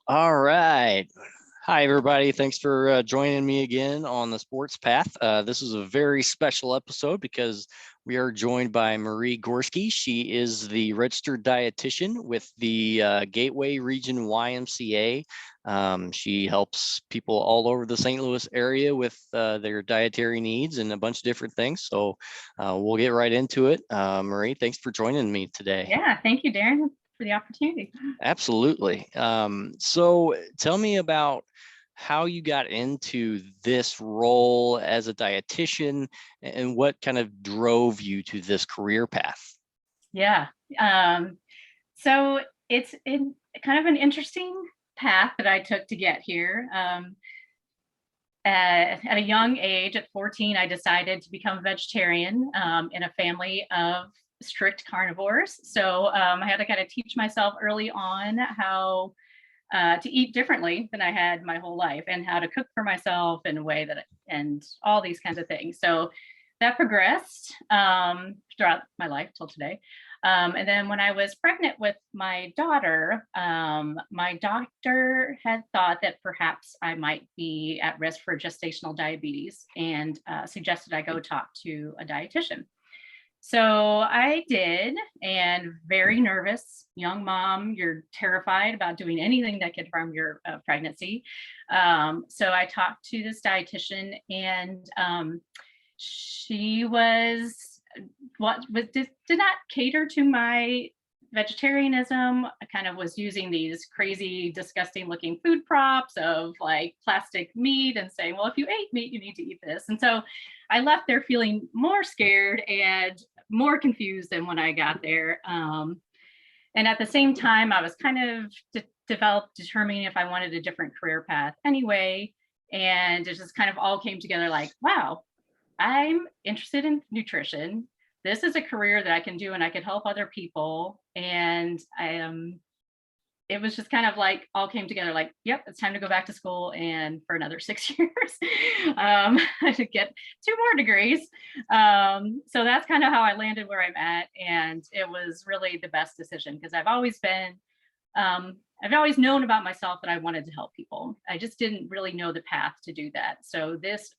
All right. Hi, everybody. Thanks for joining me again on the Sports Path. This is a very special episode because we are joined by Marie Gorski. She is the registered dietitian with the Gateway Region YMCA. She helps people all over the St. Louis area with their dietary needs and a bunch of different things. So we'll get right into it. Marie, thanks for joining me today. Yeah, thank you, Darren, for the opportunity. Absolutely. So tell me about how you got into this role as a dietitian and what kind of drove you to this career path. Yeah. So it's kind of an interesting path that I took to get here. At a young age, at 14, I decided to become a vegetarian in a family of strict carnivores. So I had to kind of teach myself early on how to eat differently than I had my whole life and how to cook for myself in a way and all these kinds of things. So that progressed throughout my life till today. And then when I was pregnant with my daughter, my doctor had thought that perhaps I might be at risk for gestational diabetes and suggested I go talk to a dietitian. So I did, and very nervous, young mom, you're terrified about doing anything that could harm your pregnancy. So I talked to this dietitian, and she did not cater to my vegetarianism. I kind of was using these crazy, disgusting looking food props of like plastic meat and saying, well, if you ate meat, you need to eat this. And so I left there feeling more scared and more confused than when I got there. And at the same time, I was kind of determining if I wanted a different career path anyway. And it just kind of all came together like, wow, I'm interested in nutrition. This is a career that I can do and I could help other people. And it was just kind of like all came together like, yep, it's time to go back to school and for another 6 years to get 2 more degrees. So that's kind of how I landed where I'm at. And it was really the best decision because I've always known about myself that I wanted to help people. I just didn't really know the path to do that. So this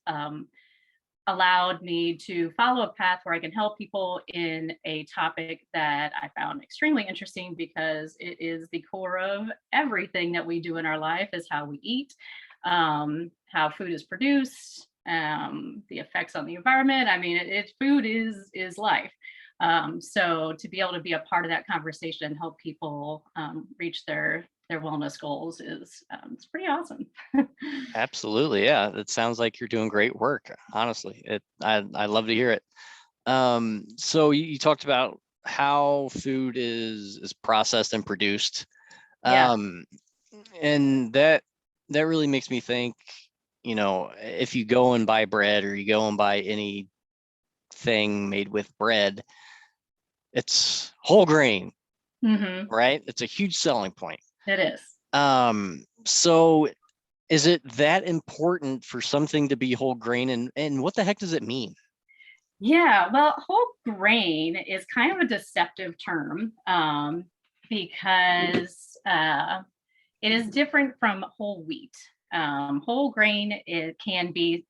allowed me to follow a path where I can help people in a topic that I found extremely interesting because it is the core of everything that we do in our life is how we eat, how food is produced, the effects on the environment. I mean, food is life. So to be able to be a part of that conversation and help people reach their wellness goals is it's pretty awesome. Absolutely. Yeah. It sounds like you're doing great work. Honestly, I love to hear it. So you talked about how food is processed and produced. Yeah. And that really makes me think, if you go and buy bread or you go and buy anything made with bread, it's whole grain, Mm-hmm. right? It's a huge selling point. It is. So is it that important for something to be whole grain, and what the heck does it mean? Yeah, well, whole grain is kind of a deceptive term because it is different from whole wheat. Whole grain, it can be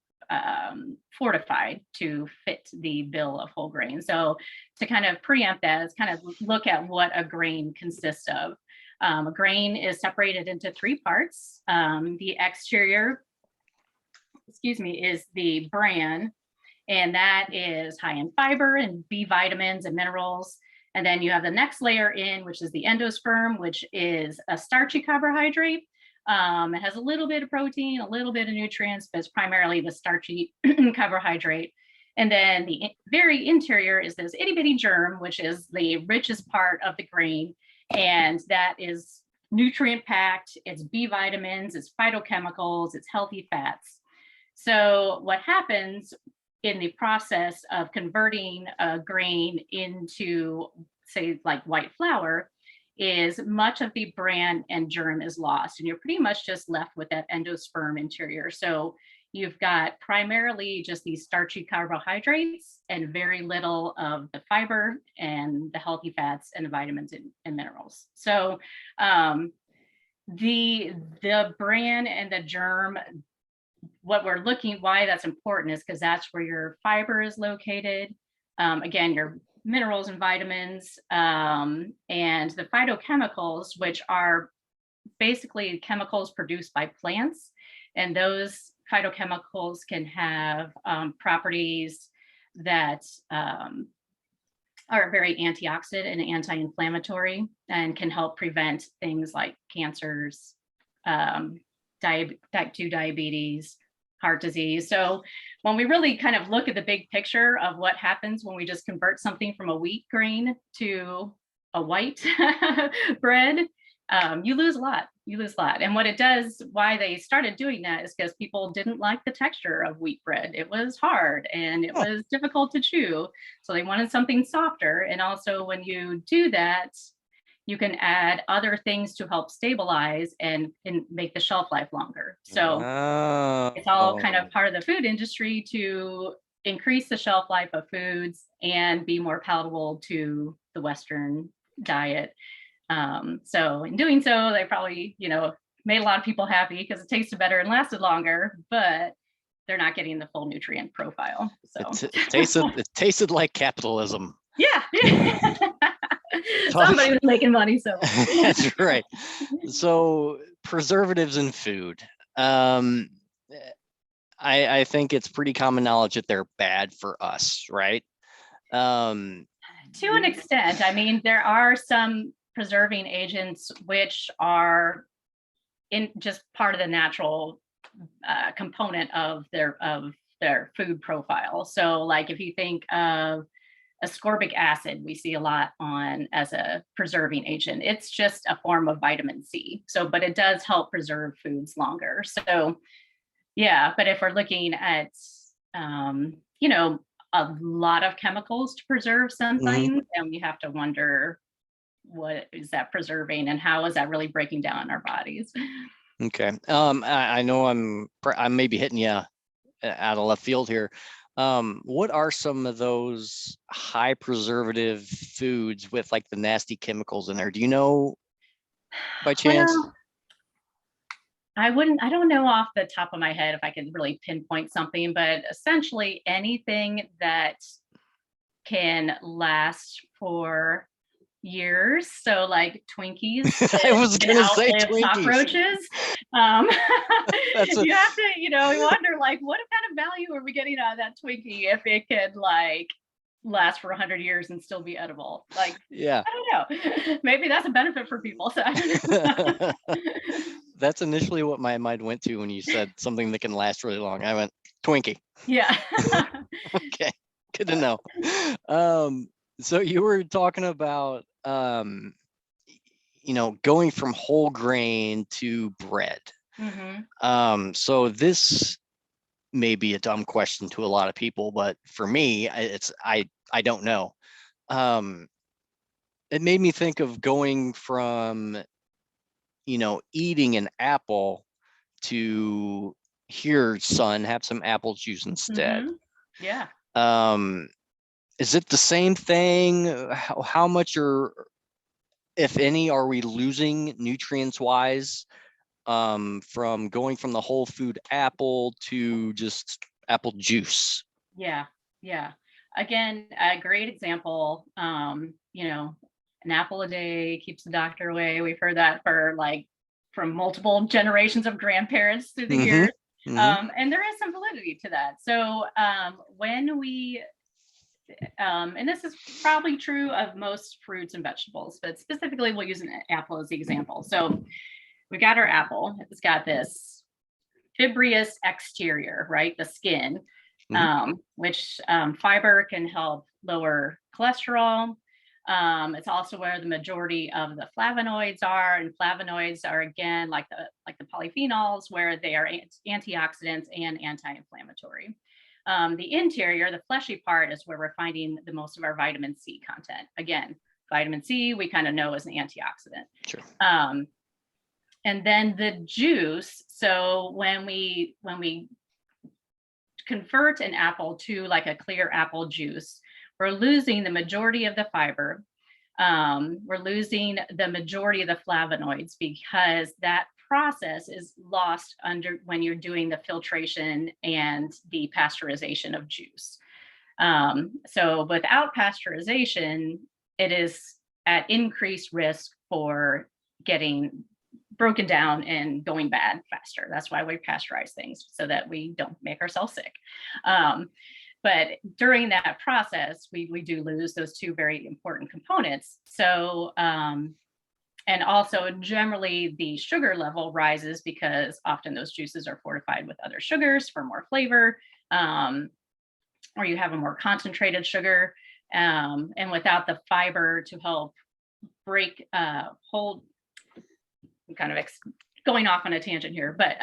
fortified to fit the bill of whole grain. So to kind of preempt that is kind of look at what a grain consists of. A grain is separated into three parts. The exterior, is the bran, and that is high in fiber and B vitamins and minerals. And then you have the next layer in, which is the endosperm, which is a starchy carbohydrate. It has a little bit of protein, a little bit of nutrients, but it's primarily the starchy carbohydrate. And then the very interior is this itty bitty germ, which is the richest part of the grain. And that is nutrient packed, it's B vitamins, it's phytochemicals, it's healthy fats. So what happens in the process of converting a grain into, say, like white flour, is much of the bran and germ is lost, and you're pretty much just left with that endosperm interior. So you've got primarily just these starchy carbohydrates and very little of the fiber and the healthy fats and the vitamins and minerals. So The bran and the germ, what we're looking, why that's important is because that's where your fiber is located. Again, your minerals and vitamins, and the phytochemicals, which are basically chemicals produced by plants. And those phytochemicals can have properties that are very antioxidant and anti-inflammatory and can help prevent things like cancers, type 2 diabetes, heart disease. So when we really kind of look at the big picture of what happens when we just convert something from a wheat grain to a white bread, you lose a lot. You lose a lot. And what it does, why they started doing that is because people didn't like the texture of wheat bread. It was hard and it was difficult to chew. So they wanted something softer. And also when you do that, you can add other things to help stabilize and make the shelf life longer. So it's all kind of part of the food industry to increase the shelf life of foods and be more palatable to the Western diet. So in doing so, they probably, made a lot of people happy because it tasted better and lasted longer, but they're not getting the full nutrient profile. So it tasted like capitalism. Yeah. Somebody was making money, so that's right. So preservatives in food. I think it's pretty common knowledge that they're bad for us, right? To an extent. I mean, there are some preserving agents which are in just part of the natural component of their food profile. So like if you think of ascorbic acid, we see a lot on as a preserving agent. It's just a form of vitamin C. So, but it does help preserve foods longer. So yeah, but if we're looking at, a lot of chemicals to preserve something, then we have to wonder, what is that preserving and how is that really breaking down our bodies? Okay. I know I may be hitting you out of left field here. What are some of those high preservative foods with like the nasty chemicals in there? Do you know by chance? Well, I don't know off the top of my head if I can really pinpoint something, but essentially anything that can last for years. So like Twinkies I was gonna say outlive Twinkies. Cockroaches. You have to, wonder like, what kind of value are we getting out of that Twinkie if it could like last for 100 years and still be edible? Like, yeah, I don't know. Maybe that's a benefit for people. So that's initially what my mind went to when you said something that can last really long. I went Twinkie. Yeah. Okay, good to know. So you were talking about going from whole grain to bread. So this may be a dumb question to a lot of people, but for me, I don't know. It made me think of going from eating an apple to, here, son, have some apple juice instead. Yeah. Is it the same thing? How much, or if any, are we losing nutrients wise from going from the whole food apple to just apple juice? Yeah. Again, a great example. An apple a day keeps the doctor away. We've heard that from multiple generations of grandparents through the years. And there is some validity to that. So when we, and this is probably true of most fruits and vegetables, but specifically we'll use an apple as the example. So we got our apple. It's got this fibrous exterior, right? The skin, which fiber can help lower cholesterol. It's also where the majority of the flavonoids are, and flavonoids are again like the polyphenols, where they are antioxidants and anti-inflammatory. The interior, the fleshy part, is where we're finding the most of our vitamin C content. Again, vitamin C we kind of know is an antioxidant. Sure. And then the juice. So when we convert an apple to like a clear apple juice, we're losing the majority of the fiber. we're losing the majority of the flavonoids because that process is lost when you're doing the filtration and the pasteurization of juice. So without pasteurization, it is at increased risk for getting broken down and going bad faster. That's why we pasteurize things, so that we don't make ourselves sick. But during that process, we do lose those two very important components. So, and also generally the sugar level rises because often those juices are fortified with other sugars for more flavor, or you have a more concentrated sugar. And without the fiber to help break, hold, I'm kind of going off on a tangent here, but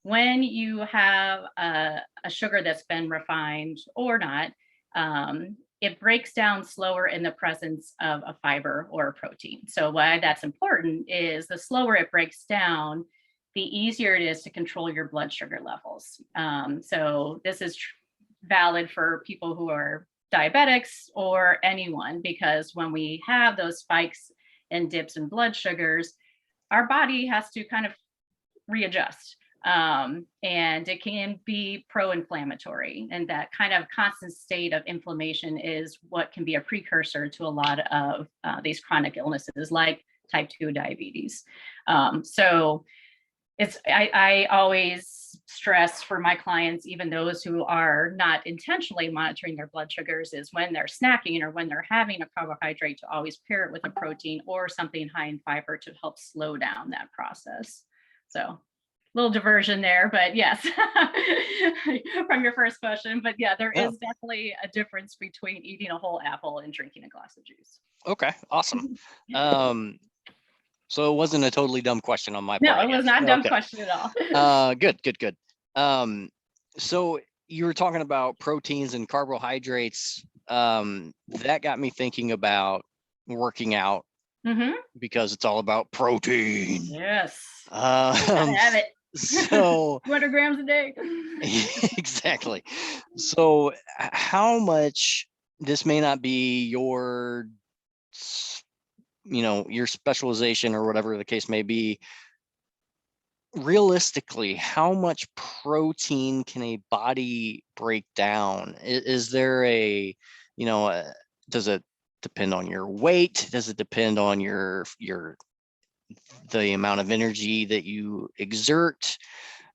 when you have a sugar that's been refined or not, it breaks down slower in the presence of a fiber or a protein. So why that's important is the slower it breaks down, the easier it is to control your blood sugar levels. So this is valid for people who are diabetics or anyone, because when we have those spikes and dips in blood sugars, our body has to kind of readjust. And it can be pro-inflammatory, and that kind of constant state of inflammation is what can be a precursor to a lot of these chronic illnesses like type 2 diabetes. So I always stress for my clients, even those who are not intentionally monitoring their blood sugars, is when they're snacking or when they're having a carbohydrate, to always pair it with a protein or something high in fiber to help slow down that process. So little diversion there, but yes, from your first question. But yeah, there is definitely a difference between eating a whole apple and drinking a glass of juice. Okay, awesome. So it wasn't a totally dumb question on my part. No, it was not a dumb question at all. Good. So you were talking about proteins and carbohydrates. That got me thinking about working out, because it's all about protein. Yes. Gotta have it. So 200 grams a day. Exactly. So how much, this may not be your specialization or whatever the case may be, realistically, how much protein can a body break down? Is there does it depend on your weight? Does it depend on the amount of energy that you exert,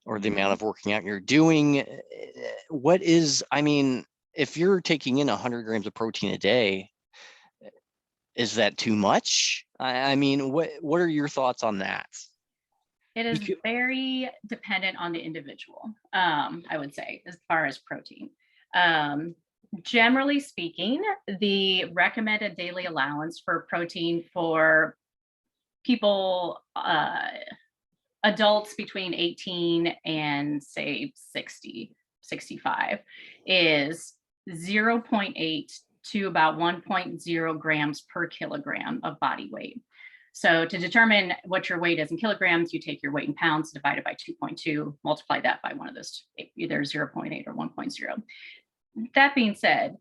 or the amount of working out you're doing? If you're taking in 100 grams of protein a day, is that too much? What are your thoughts on that? It is very dependent on the individual, I would say, as far as protein. Generally speaking, the recommended daily allowance for protein for people, adults between 18 and say 60, 65, is 0.8 to about 1.0 grams per kilogram of body weight. So to determine what your weight is in kilograms, you take your weight in pounds, divide it by 2.2, multiply that by one of those, either 0.8 or 1.0. That being said,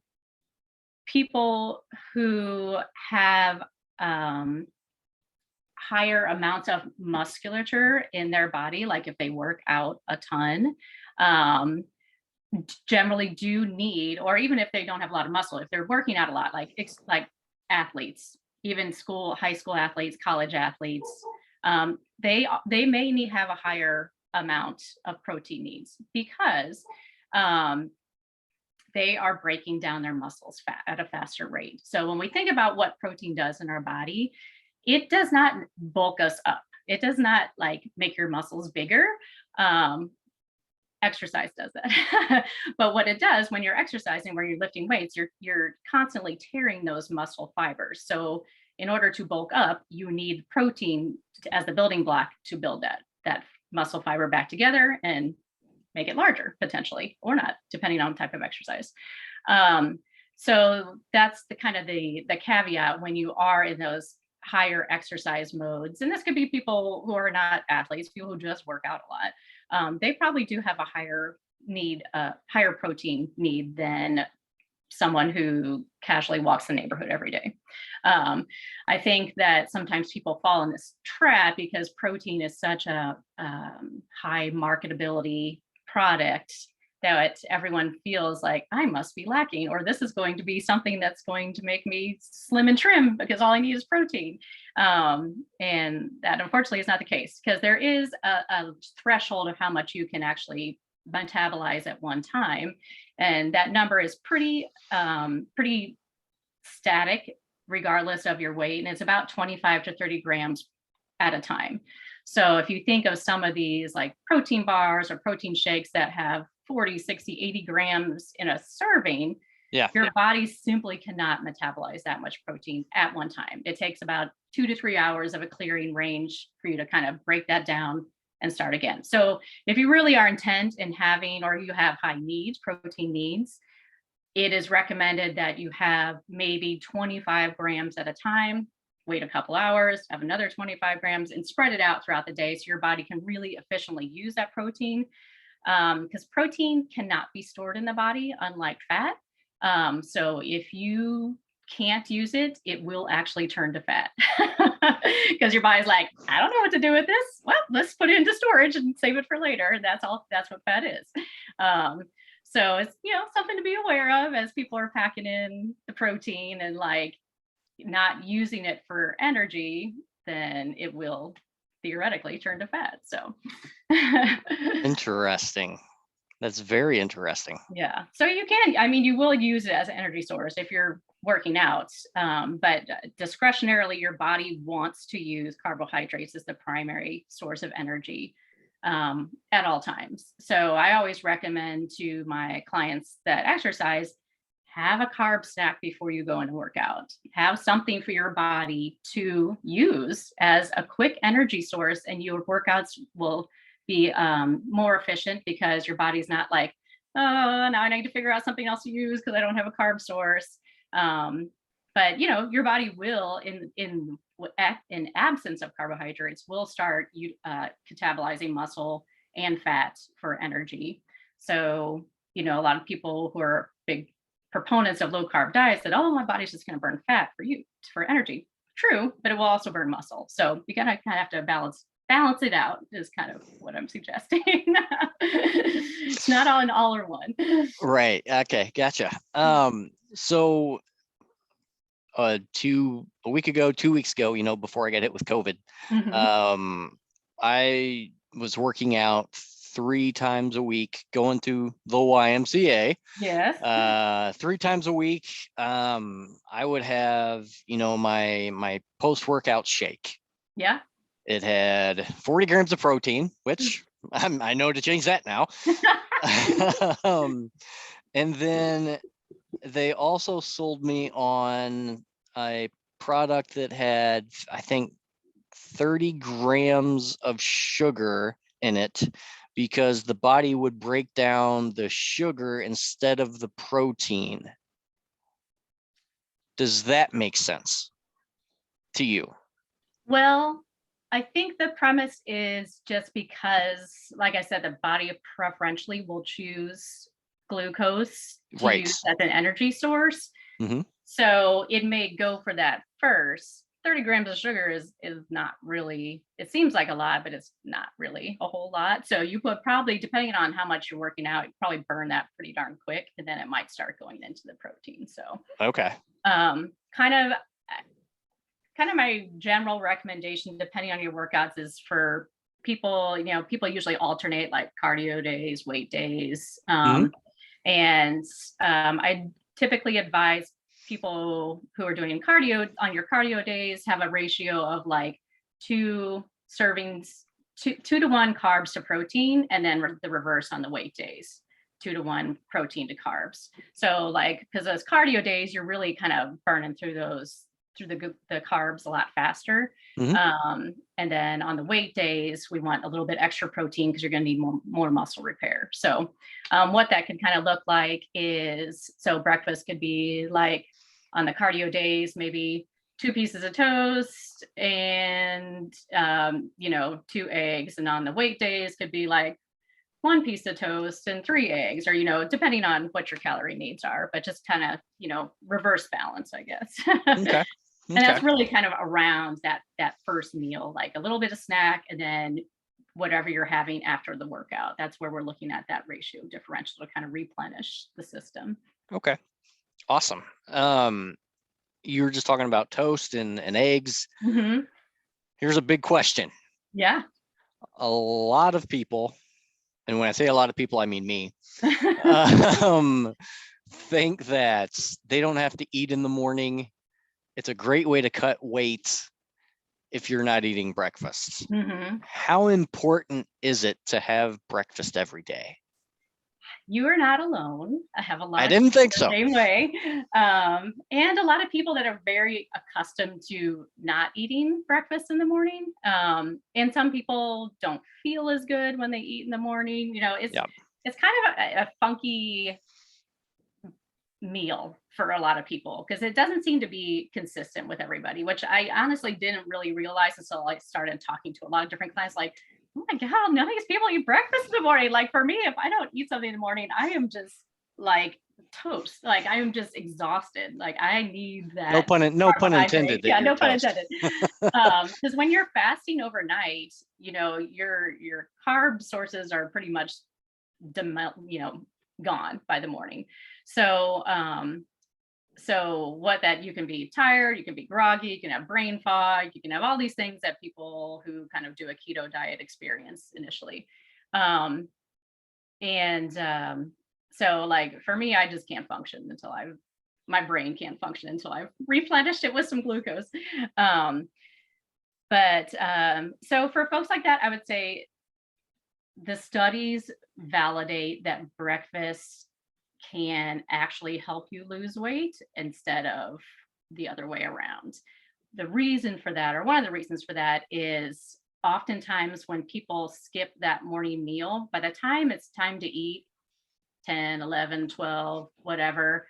people who have higher amounts of musculature in their body, like if they work out a ton, generally do need, or even if they don't have a lot of muscle, if they're working out a lot, like athletes, even high school athletes, college athletes, they may have a higher amount of protein needs, because they are breaking down their muscles at a faster rate. So when we think about what protein does in our body, it does not bulk us up. It does not make your muscles bigger. Exercise does that. But what it does when you're exercising, where you're lifting weights, you're constantly tearing those muscle fibers. So in order to bulk up, you need protein as the building block to build that muscle fiber back together and make it larger, potentially, or not, depending on the type of exercise. So that's the kind of the caveat when you are in those higher exercise modes. And this could be people who are not athletes, people who just work out a lot. They probably do have a higher protein need than someone who casually walks the neighborhood every day. I think that sometimes people fall in this trap because protein is such a high marketability product that everyone feels like I must be lacking, or this is going to be something that's going to make me slim and trim because all I need is protein. And that unfortunately is not the case, because there is a threshold of how much you can actually metabolize at one time. And that number is pretty static regardless of your weight. And it's about 25 to 30 grams at a time. So if you think of some of these like protein bars or protein shakes that have 40, 60, 80 grams in a serving, your body simply cannot metabolize that much protein at one time. It takes about 2 to 3 hours of a clearing range for you to kind of break that down and start again. So if you really are intent in having, or you have high needs, protein needs, it is recommended that you have maybe 25 grams at a time, wait a couple hours, have another 25 grams, and spread it out throughout the day so your body can really efficiently use that protein. Because protein cannot be stored in the body, unlike fat. So if you can't use it, it will actually turn to fat because your body's like, I don't know what to do with this. Well, let's put it into storage and save it for later. That's all. That's what fat is. So it's, something to be aware of as people are packing in the protein and like not using it for energy, then it will theoretically turn to fat. So Interesting. That's very interesting. Yeah. So you will use it as an energy source if you're working out, but discretionarily, your body wants to use carbohydrates as the primary source of energy at all times. So I always recommend to my clients that exercise, have a carb snack before you go and work out. Have something for your body to use as a quick energy source, and your workouts will be more efficient because your body's not like, oh, now I need to figure out something else to use because I don't have a carb source. But your body will, in absence of carbohydrates, will start catabolizing muscle and fat for energy. So a lot of people who are big proponents of low carb diets said, oh, my body's just going to burn fat for energy. True, but it will also burn muscle. So you gotta kind of have to balance it out, is kind of what I'm suggesting. It's not all an all or one. Right. Okay. Gotcha. So 2 weeks ago, before I got hit with COVID, I was working out 3 times a week, going to the YMCA. Yes. 3 times a week. I would have, my post-workout shake. Yeah. It had 40 grams of protein, which I know to change that now. And then they also sold me on a product that had, I think, 30 grams of sugar in it, because the body would break down the sugar instead of the protein. Does that make sense to you? Well, I think the premise is just because, like I said, the body preferentially will choose glucose to use as an energy source. Mm-hmm. So it may go for that first. 30 grams of sugar is not really, it seems like a lot, but it's not really a whole lot. So you would probably, depending on how much you're working out, you probably burn that pretty darn quick, and then it might start going into the protein. So okay. Kind of my general recommendation, depending on your workouts, is for people, people usually alternate like cardio days, weight days. And I typically advise people who are doing cardio on your cardio days, have a ratio of like 2 servings, 2 to 1 carbs to protein, and then the reverse on the weight days, 2 to 1 protein to carbs. So because those cardio days, you're really kind of burning through the carbs a lot faster. And then on the weight days, we want a little bit extra protein because you're going to need more muscle repair. So what that could kind of look like is, so breakfast could be like, on the cardio days, maybe 2 pieces of toast and 2 eggs. And on the weight days could be like one piece of toast and 3 eggs, or, depending on what your calorie needs are, but just kind of, reverse balance, I guess. Okay. And Okay. that's really kind of around that first meal, like a little bit of snack and then whatever you're having after the workout. That's where we're looking at that ratio differential to kind of replenish the system. Okay. Awesome. You were just talking about toast and eggs. Mm-hmm. Here's a big question. Yeah. A lot of people, and when I say a lot of people, I mean me, think that they don't have to eat in the morning. It's a great way to cut weight if you're not eating breakfast. Mm-hmm. How important is it to have breakfast every day? You are not alone. I have a lot I of didn't people think the so. same way. And a lot of people that are very accustomed to not eating breakfast in the morning. And some people don't feel as good when they eat in the morning. Yeah. It's kind of a funky meal for a lot of people because it doesn't seem to be consistent with everybody, which I honestly didn't really realize until I started talking to a lot of different clients. Like, oh my God, none of these people eat breakfast in the morning. Like for me, if I don't eat something in the morning, I am just like toast. Like I am just exhausted. Like I need that. No pun intended. Yeah, no pun intended. Because when you're fasting overnight, your carb sources are pretty much gone by the morning. So what that you can be tired, you can be groggy, you can have brain fog, you can have all these things that people who kind of do a keto diet experience initially. So like for me, I just can't function until my brain can't function until I've replenished it with some glucose. So for folks like that, I would say the studies validate that breakfast can actually help you lose weight instead of the other way around. The reason for that, or one of the reasons for that, is oftentimes when people skip that morning meal, by the time it's time to eat, 10, 11, 12, whatever,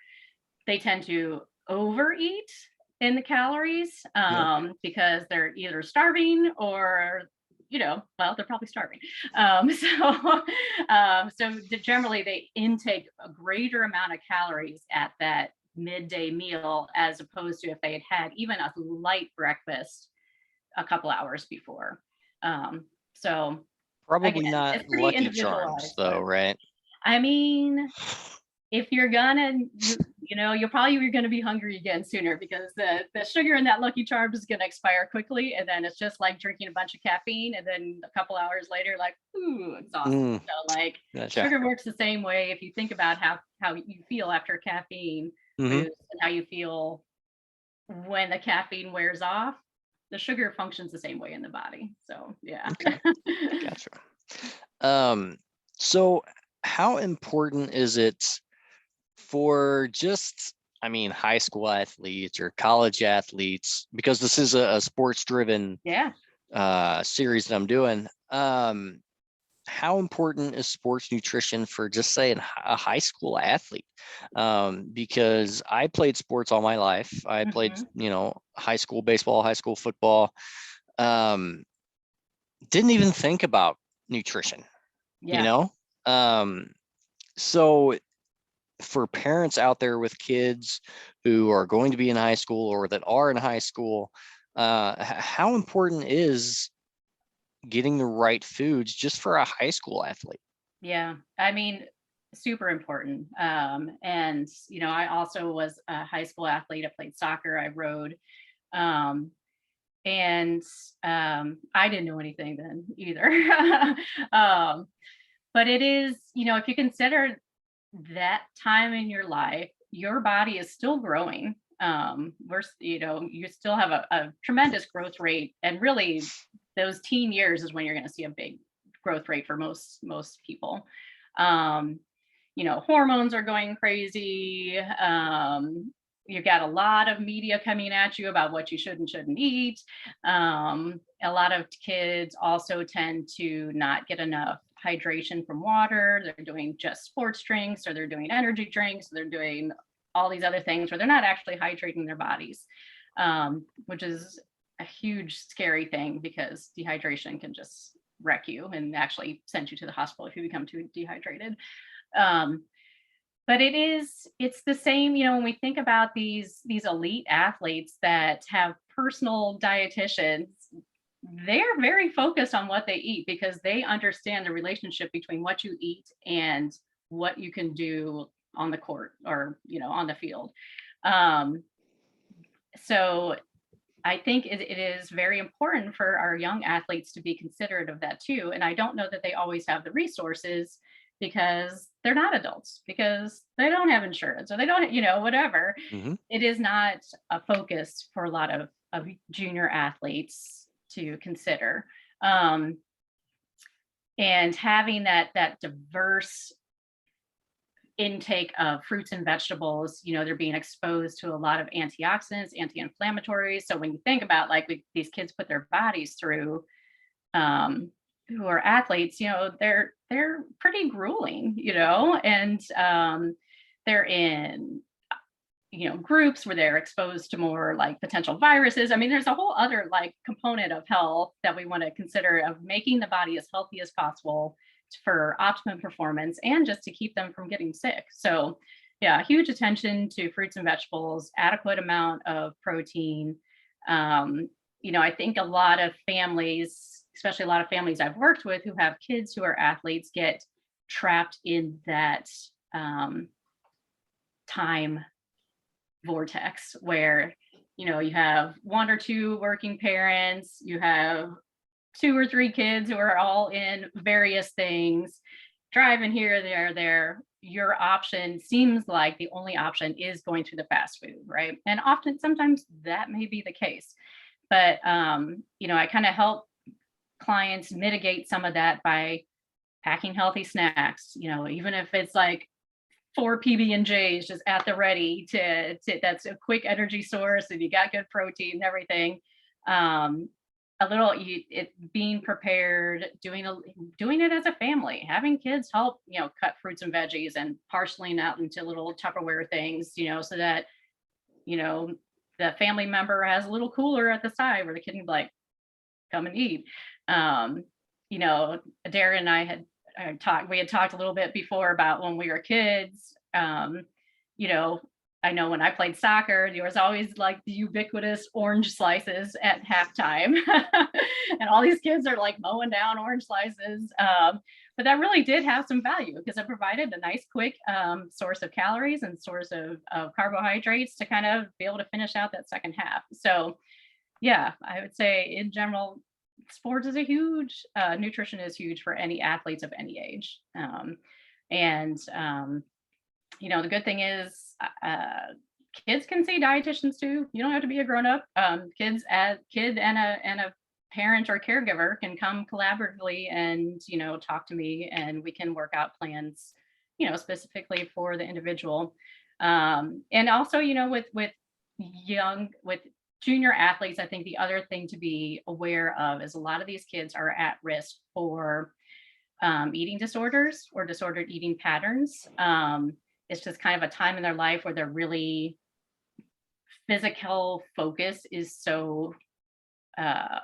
they tend to overeat in the calories because they're either starving or they're probably starving. So generally they intake a greater amount of calories at that midday meal, as opposed to if they had even a light breakfast a couple hours before. So Probably again, not it's pretty Lucky Charms individualized, though, right? I mean, if you're gonna, you're probably going to be hungry again sooner, because the sugar in that Lucky Charms is going to expire quickly, and then it's just like drinking a bunch of caffeine, and then a couple hours later, like, ooh, exhausted. So like, Gotcha. sugar works the same way. If you think about how you feel after caffeine boost and how you feel when the caffeine wears off, the sugar functions the same way in the body. So yeah. Okay. Gotcha. So how important is it for just, high school athletes or college athletes, because this is a sports driven series that I'm doing. How important is sports nutrition for just say a high school athlete? Because I played sports all my life. I played, high school baseball, high school football. Didn't even think about nutrition, so for parents out there with kids who are going to be in high school or that are in high school, how important is getting the right foods just for a high school athlete? Yeah, super important. And I also was a high school athlete. I played soccer, I rode. And I didn't know anything then either. But it is, if you consider that time in your life, your body is still growing. You still have a tremendous growth rate, and really those teen years is when you're going to see a big growth rate for most people. Hormones are going crazy. You've got a lot of media coming at you about what you should and shouldn't eat. A lot of kids also tend to not get enough hydration from water. They're doing just sports drinks, or they're doing energy drinks. They're doing all these other things where they're not actually hydrating their bodies, which is a huge scary thing, because dehydration can just wreck you and actually send you to the hospital if you become too dehydrated. Um, but it's the same, you know, when we think about these elite athletes that have personal dietitians, they're very focused on what they eat because they understand the relationship between what you eat and what you can do on the court or, you know, on the field. Um, so I think it is very important for our young athletes to be considerate of that too. And I don't know that they always have the resources because they're not adults, because they don't have insurance or they don't, you know, whatever. Mhm. It is not a focus for a lot of junior athletes to consider. Um, and having that diverse intake of fruits and vegetables, you know, they're being exposed to a lot of antioxidants, anti-inflammatories. So when you think about like these kids put their bodies through, um, who are athletes, you know, they're pretty grueling, you know, and they're in, you know, groups where they're exposed to more like potential viruses. I mean, there's a whole other like component of health that we want to consider of making the body as healthy as possible for optimum performance and just to keep them from getting sick. So yeah, huge attention to fruits and vegetables, adequate amount of protein. You know, I think a lot of families, especially a lot of families I've worked with who have kids who are athletes, get trapped in that time vortex where, you know, you have one or two working parents, you have two or three kids who are all in various things, driving here, there. Your option seems like the only option is going to the fast food, right? And often, sometimes that may be the case. But, you know, I kind of help clients mitigate some of that by packing healthy snacks, you know, even if it's like 4 PB&Js just at the ready to that's a quick energy source and you got good protein and everything. Um, a little it being prepared, doing it as a family, having kids help, you know, cut fruits and veggies and parceling out into little Tupperware things, you know, so that, you know, the family member has a little cooler at the side where the kid can be like, come and eat. Um, you know, Darren and I had we had talked a little bit before about when we were kids. You know, I know when I played soccer, there was always like the ubiquitous orange slices at halftime. And all these kids are like mowing down orange slices. But that really did have some value because it provided a nice, quick source of calories and source of carbohydrates to kind of be able to finish out that second half. So, yeah, I would say in general, sports is a huge, nutrition is huge for any athletes of any age. And you know, the good thing is, kids can see dietitians too. You don't have to be a grown up. Kid and a parent or caregiver can come collaboratively and, you know, talk to me and we can work out plans, you know, specifically for the individual. And also, you know, with junior athletes, I think the other thing to be aware of is a lot of these kids are at risk for eating disorders or disordered eating patterns. It's just kind of a time in their life where they're really physical focus is so uh,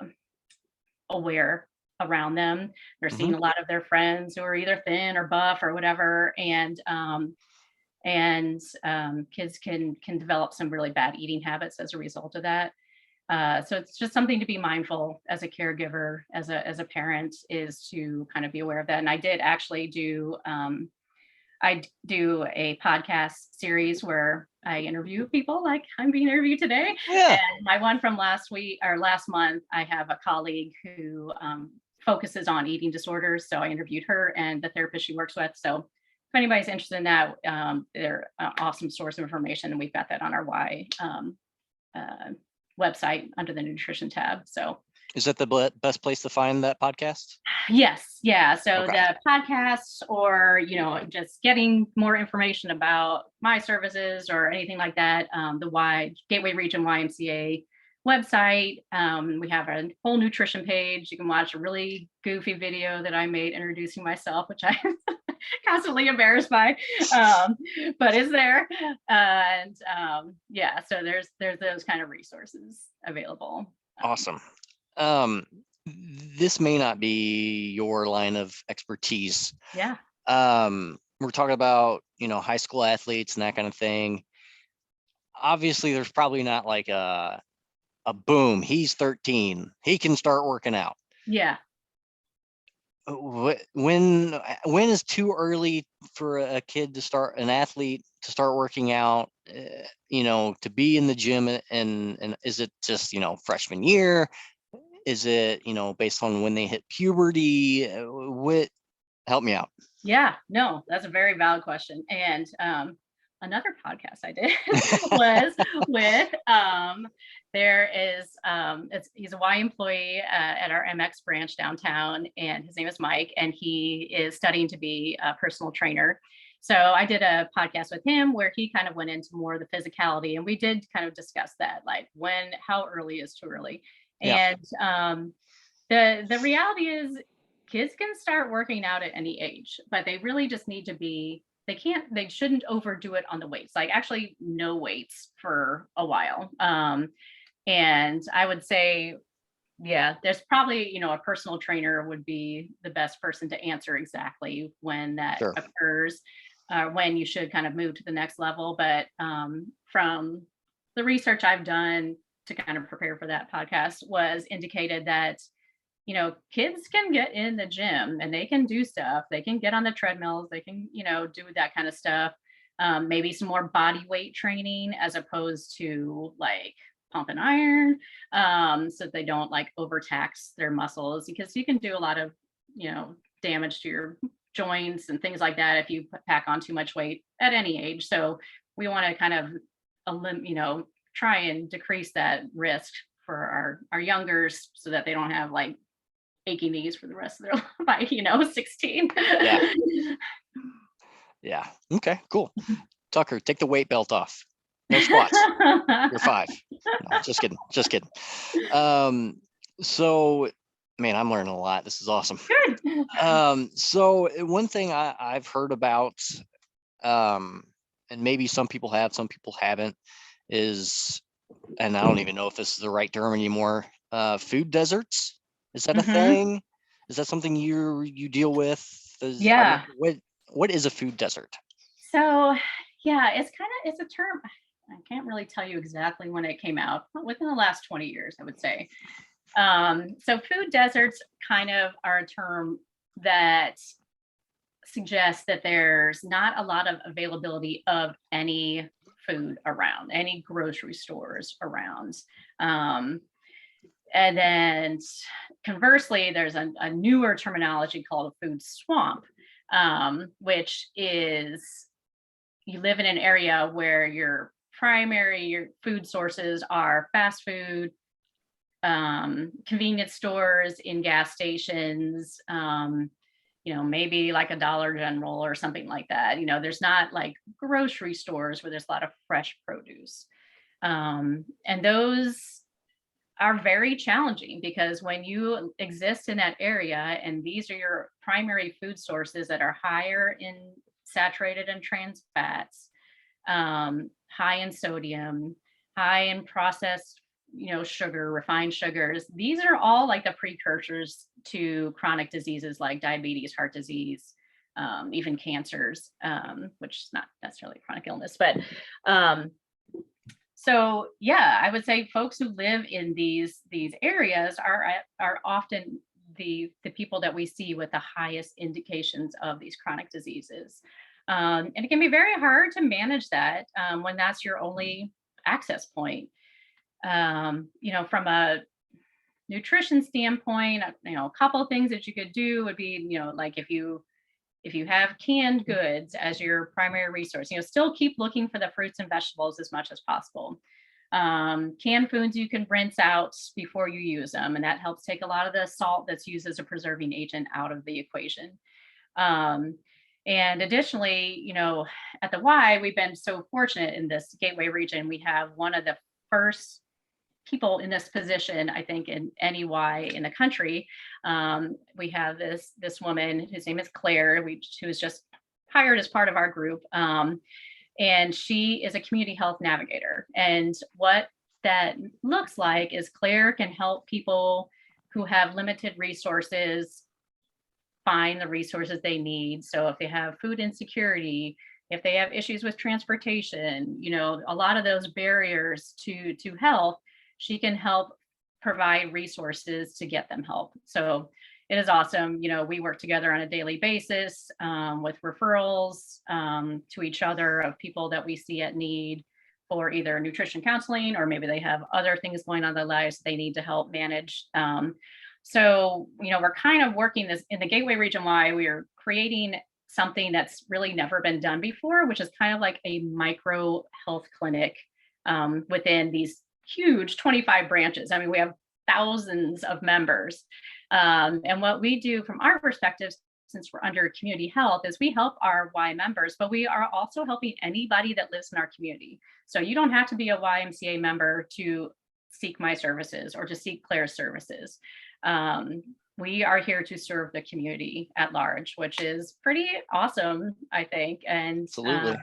aware around them. They're Mhm. seeing a lot of their friends who are either thin or buff or whatever, and kids can develop some really bad eating habits as a result of that. So it's just something to be mindful as a caregiver, as a parent, is to kind of be aware of that. And I did actually do a podcast series where I interview people like I'm being interviewed today. Yeah. And my one from last week or last month, I have a colleague who focuses on eating disorders. So I interviewed her and the therapist she works with. So if anybody's interested in that, they're an awesome source of information. And we've got that on our uh, website under the nutrition tab. So Is that the best place to find that podcast? yes, yeah. So Okay. the podcasts, or, you know, just getting more information about my services or anything like that, the Gateway Region YMCA website. We have a whole nutrition page. You can watch a really goofy video that I made introducing myself, which I'm constantly embarrassed by, but it's there. And yeah, so there's those kind of resources available. Awesome. Um, this may not be your line of expertise. Yeah. We're talking about, high school athletes and that kind of thing. Obviously, there's probably not like a boom, he's 13, he can start working out. Yeah. When is too early for an athlete to start working out, to be in the gym, and is it just, freshman year? Is it, based on when they hit puberty? Help me out. Yeah, no, that's a very valid question. And another podcast I did was with he's a Y employee at our MX branch downtown, and his name is Mike, and he is studying to be a personal trainer. So I did a podcast with him where he kind of went into more of the physicality, and we did kind of discuss that, like how early is too early. Yeah. And the reality is kids can start working out at any age, but they really just need to be, they shouldn't overdo it on the weights, like actually no weights for a while. And I would say, yeah, there's probably, a personal trainer would be the best person to answer exactly when that Sure. occurs, when you should kind of move to the next level. But from the research I've done to kind of prepare for that podcast was indicated that kids can get in the gym and they can do stuff. They can get on the treadmills. They can, do that kind of stuff. Maybe some more body weight training as opposed to like pump and iron, so they don't like overtax their muscles, because you can do a lot of, damage to your joints and things like that if you pack on too much weight at any age. So we want to kind of, try and decrease that risk for our youngers so that they don't have like achy knees for the rest of their life, 16. Yeah. Yeah. Okay, cool. Tucker, take the weight belt off. No squats. You're 5. No, just kidding. Just kidding. So, man, I'm learning a lot. This is awesome. Good. So one thing I've heard about, and maybe some people have, some people haven't, is, and I don't even know if this is the right term anymore, food deserts. Is that a thing? Is that something you deal with? Yeah. What is a food desert? So yeah, it's a term. I can't really tell you exactly when it came out, within the last 20 years, I would say. So food deserts kind of are a term that suggests that there's not a lot of availability of any food around, any grocery stores around. And then conversely, there's a newer terminology called a food swamp, which is you live in an area where your food sources are fast food, convenience stores, in gas stations, maybe like a Dollar General or something like that. There's not like grocery stores where there's a lot of fresh produce. And those are very challenging, because when you exist in that area and these are your primary food sources that are higher in saturated and trans fats, high in sodium, high in processed, sugar, refined sugars, these are all like the precursors to chronic diseases like diabetes, heart disease, even cancers, which is not necessarily a chronic illness, but so yeah, I would say folks who live in these areas are often the people that we see with the highest indications of these chronic diseases. And it can be very hard to manage that when that's your only access point. From a nutrition standpoint, a couple of things that you could do would be, like if you have canned goods as your primary resource, still keep looking for the fruits and vegetables as much as possible. Canned foods you can rinse out before you use them, and that helps take a lot of the salt that's used as a preserving agent out of the equation. And additionally, at the Y, we've been so fortunate in this Gateway region. We have one of the first people in this position, I think, in any Y in the country. We have this woman whose name is Claire, who was just hired as part of our group. And she is a community health navigator. And what that looks like is Claire can help people who have limited resources find the resources they need. So if they have food insecurity, if they have issues with transportation, a lot of those barriers to health, she can help provide resources to get them help. So it is awesome. We work together on a daily basis with referrals to each other of people that we see at need for either nutrition counseling, or maybe they have other things going on in their lives they need to help manage. So, we're kind of working this in the Gateway region. Why we are creating something that's really never been done before, which is kind of like a micro health clinic within these huge 25 branches. I mean, we have thousands of members. And what we do from our perspective, since we're under community health, is we help our Y members, but we are also helping anybody that lives in our community. So you don't have to be a YMCA member to seek my services or to seek Claire's services. We are here to serve the community at large, which is pretty awesome, I think. And Absolutely.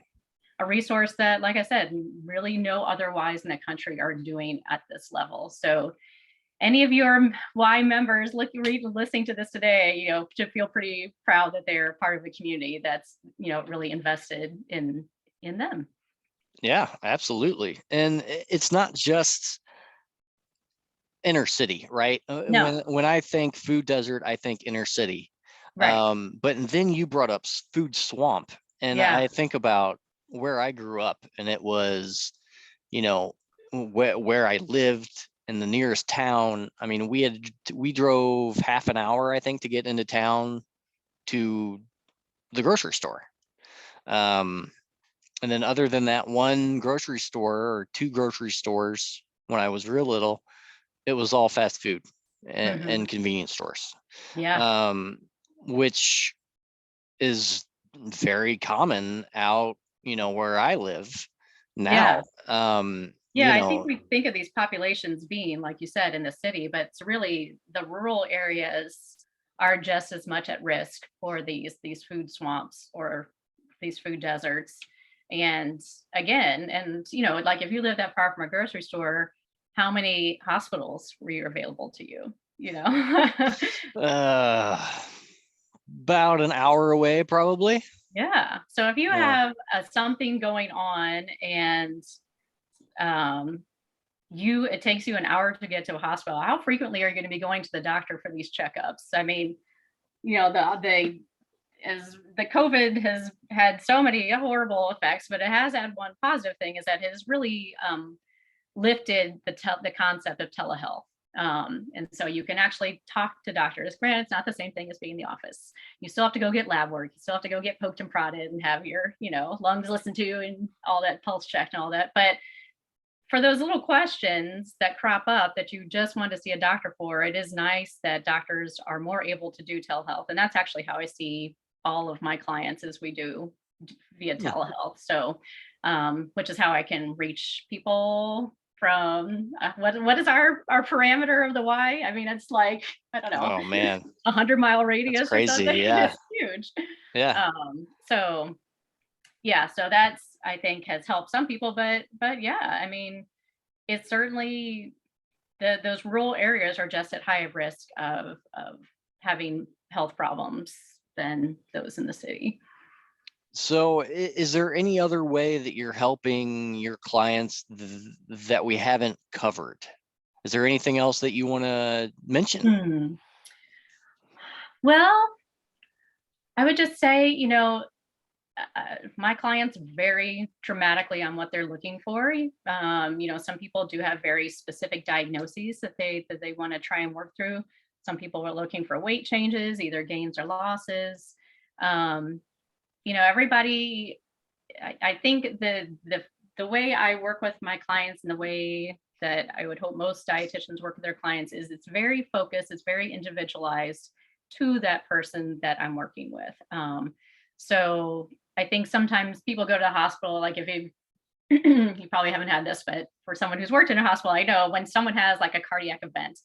A resource that, like I said, really no other Ys in the country are doing at this level. So any of your Y members listening to this today, should feel pretty proud that they're part of a community that's, really invested in them. Yeah, absolutely. And it's not just inner city, right? No. When I think food desert, I think inner city. Right. But then you brought up food swamp, and Yeah. I think about where I grew up, and it was, where I lived in the nearest town. I mean, we drove half an hour, I think, to get into town to the grocery store. And then other than that one grocery store or two grocery stores when I was real little, it was all fast food and convenience stores. Yeah. Which is very common out, where I live now. Yeah, I think we think of these populations being, like you said, in the city, but it's really the rural areas are just as much at risk for these food swamps or these food deserts. And again, like if you live that far from a grocery store, how many hospitals were available to you? About an hour away, probably. Yeah. So if you Yeah. have something going on and it takes you an hour to get to a hospital, how frequently are you going to be going to the doctor for these checkups? I mean, the COVID has had so many horrible effects, but it has had one positive thing, is that it has really lifted the concept of telehealth. And so you can actually talk to doctors. Granted, it's not the same thing as being in the office. You still have to go get lab work. You still have to go get poked and prodded and have your, lungs listened to and all that, pulse checked and all that. But for those little questions that crop up that you just want to see a doctor for, it is nice that doctors are more able to do telehealth. And that's actually how I see all of my clients, as we do via telehealth. So, which is how I can reach people from what is our parameter of the Y? I mean, it's like, I don't know. Oh man, 100-mile radius. that's crazy. Or something. Yeah. It's huge. Yeah. So yeah, so that's, I think, has helped some people, but yeah, I mean, it's certainly those rural areas are just at higher risk of having health problems than those in the city. So is there any other way that you're helping your clients that we haven't covered? Is there anything else that you want to mention? Well, I would just say, my clients vary dramatically on what they're looking for. Some people do have very specific diagnoses that they want to try and work through. Some people are looking for weight changes, either gains or losses. Everybody. I think the way I work with my clients and the way that I would hope most dietitians work with their clients is it's very focused, it's very individualized to that person that I'm working with. So I think sometimes people go to the hospital, like if you probably haven't had this, but for someone who's worked in a hospital, I know when someone has like a cardiac event,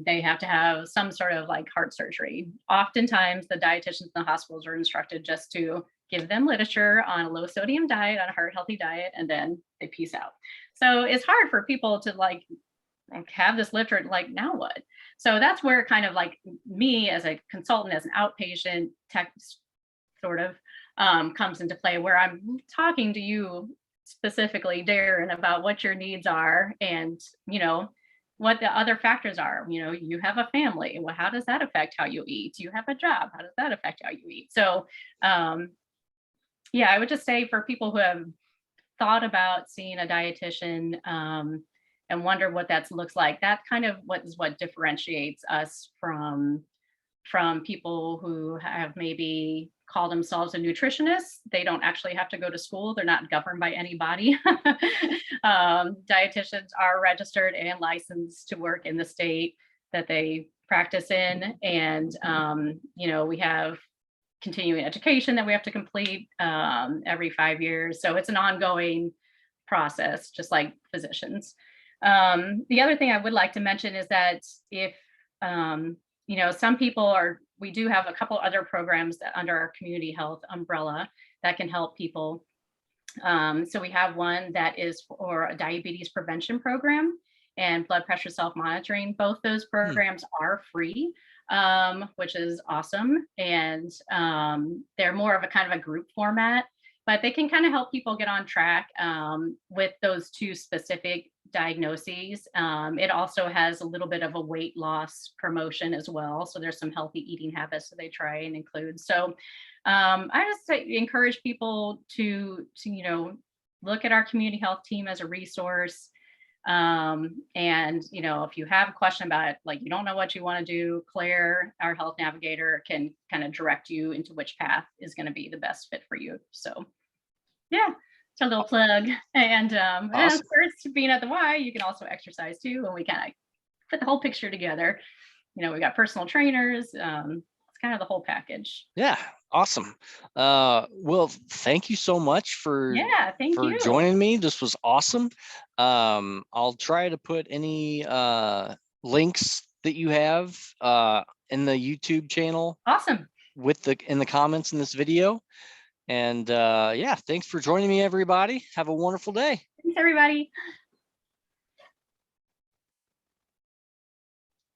they have to have some sort of like heart surgery. Oftentimes the dietitians in the hospitals are instructed just to give them literature on a low sodium diet, on a heart healthy diet, and then they peace out. So it's hard for people to like like have this lifter, like now what? So that's where kind of like me as a consultant, as an outpatient tech sort of comes into play, where I'm talking to you specifically, Darren, about what your needs are and, what the other factors are. You have a family. Well, how does that affect how you eat? You have a job. How does that affect how you eat? So, yeah, I would just say for people who have thought about seeing a dietitian and wonder what that looks like, that kind of what differentiates us from people who have maybe call themselves a nutritionist. They don't actually have to go to school. They're not governed by any body. Dietitians are registered and licensed to work in the state that they practice in. And, we have continuing education that we have to complete every 5 years. So it's an ongoing process, just like physicians. The other thing I would like to mention is that if, some people we do have a couple other programs that under our community health umbrella that can help people. So we have one that is for a diabetes prevention program and blood pressure self-monitoring. Both those programs are free, which is awesome. And they're more of a kind of a group format, but they can kind of help people get on track with those two specific diagnoses. It also has a little bit of a weight loss promotion as well. So there's some healthy eating habits that they try and include. So I just encourage people to look at our community health team as a resource. And if you have a question about it, like you don't know what you want to do, Claire, our health navigator, can kind of direct you into which path is going to be the best fit for you. So yeah, it's a little plug. And Awesome. of course, being at the Y, you can also exercise too, and we kind of put the whole picture together. We got personal trainers. It's kind of the whole package. Yeah, awesome. Well, thank you so much for thank you joining me. This was awesome. I'll try to put any links that you have in the YouTube channel. Awesome. In the comments in this video. And yeah, thanks for joining me, everybody. Have a wonderful day. Thanks, everybody.